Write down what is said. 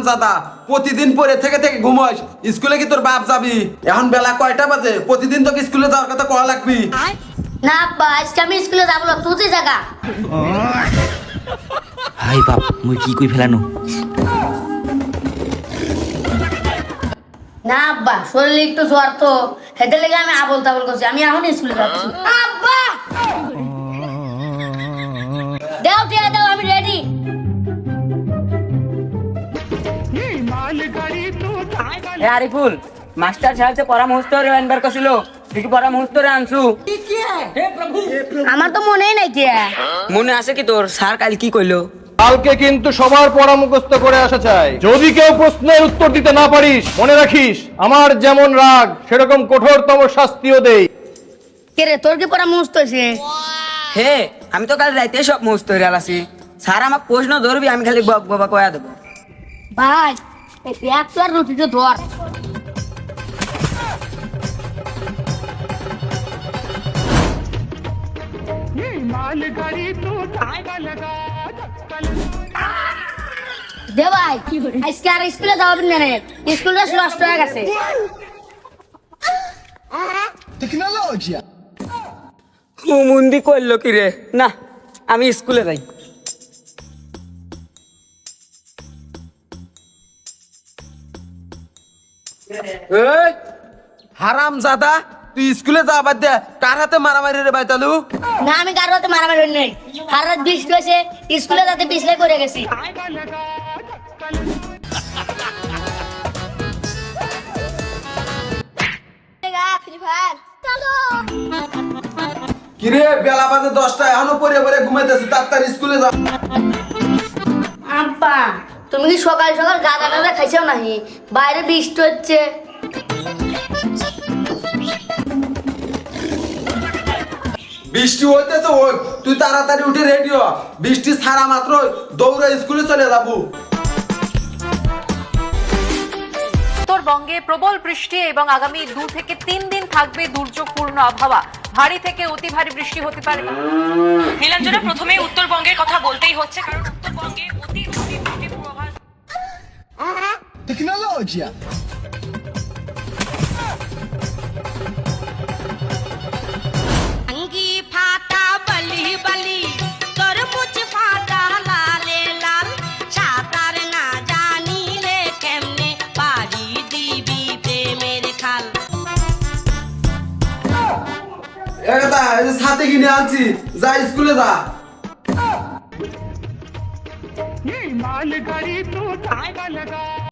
হারামজাদা প্রতিদিন পড়ে থেকে থেকে ঘুমাস স্কুলে কি তোর বাপ যাবি এখন বেলা কয়টা বাজে প্রতিদিন তোকে স্কুলে যাওয়ার কথা কয়া লাগবি না আব্বা আজকে আমি স্কুলে যাবো না তুই জায়গা হাই বাপ মুই কি কই ফেলানো না আব্বা শরীরে একটু জ্বর তো হেঁটে লেগে আমি আবল তাবল করছি আমি এখন স্কুলে যাচ্ছি আব্বা দাও টিয়া দাও আমি রেডি আরিফুল মাস্টার সাহেব যে পরামর্শ রে আনবার কছিল তুই কি পরামর্শ রে আনছু আমার তো মনেই নাই টিয়া মনে আছে কি তোর স্যার কাল কি কইলো কালকে কিন্তু সবার পড়া মুখস্থ করে আসা চাই যদি কেউ প্রশ্নের উত্তর দিতে না পারিস মনে রাখিস আমার যেমন রাগ সেরকম কঠোরতম শাস্তিও দেই কে রে তোর কি পরামর্শ হয়েছে হে আমি তো কাল রাইতে সব মুখস্থ করে আলাসি স্যার আমাকে প্রশ্ন ধরবি আমি খালি বক বক কয়া দেবো ভাই এক তো আর রুটিতে ধর দে ভাই আজকে আর স্কুলে যাওয়াবি না রে স্কুলটা নষ্ট হয়ে গেছে ও মুন্দি করলো কি রে না আমি স্কুলে যাই এই হারামজাদা তুই স্কুলে যা বাদ দে কার হাতে মারামারি রে বাইতালু না আমি কারোর হাতে মারামারি হই নাই আর রাত বৃষ্টি হয়েছে স্কুলে যাতে পিছলে করে গেছি কিরে বেলা বাজে 10টা এখনো পরে পরে ঘুমাইতেছিস তাড়াতাড়ি স্কুলে যা আব্বা তুমি কি সকাল সকাল গাঁদা টাদা খাইছো নাকি বাইরে বৃষ্টি হচ্ছে বৃষ্টি হইতেছে ওই তুই তাড়াতাড়ি উঠে রেডি হ বৃষ্টি ছাড়া মাত্র দৌড়ে স্কুলে চলে যাবো উত্তরবঙ্গে প্রবল বৃষ্টি এবং আগামী 2 থেকে 3 দিন থাকবে দুর্যোগপূর্ণ আবহাওয়া ভারী থেকে অতি ভারী বৃষ্টি হতে পারে নীলাঞ্জনা প্রথমে উত্তরবঙ্গের কথা বলতেই হচ্ছে কারণ উত্তরবঙ্গে অতি ভারী বৃষ্টির পূর্বাভাস अंगी फाटा बली बली तरमुज फाटा लाले लाल सातार ना जानिले केमने पारी दिबी प्रेमेर खाल একটা সাথে কিনে আনছি যা স্কুলে যা मालगाड़ी तो धागा लगा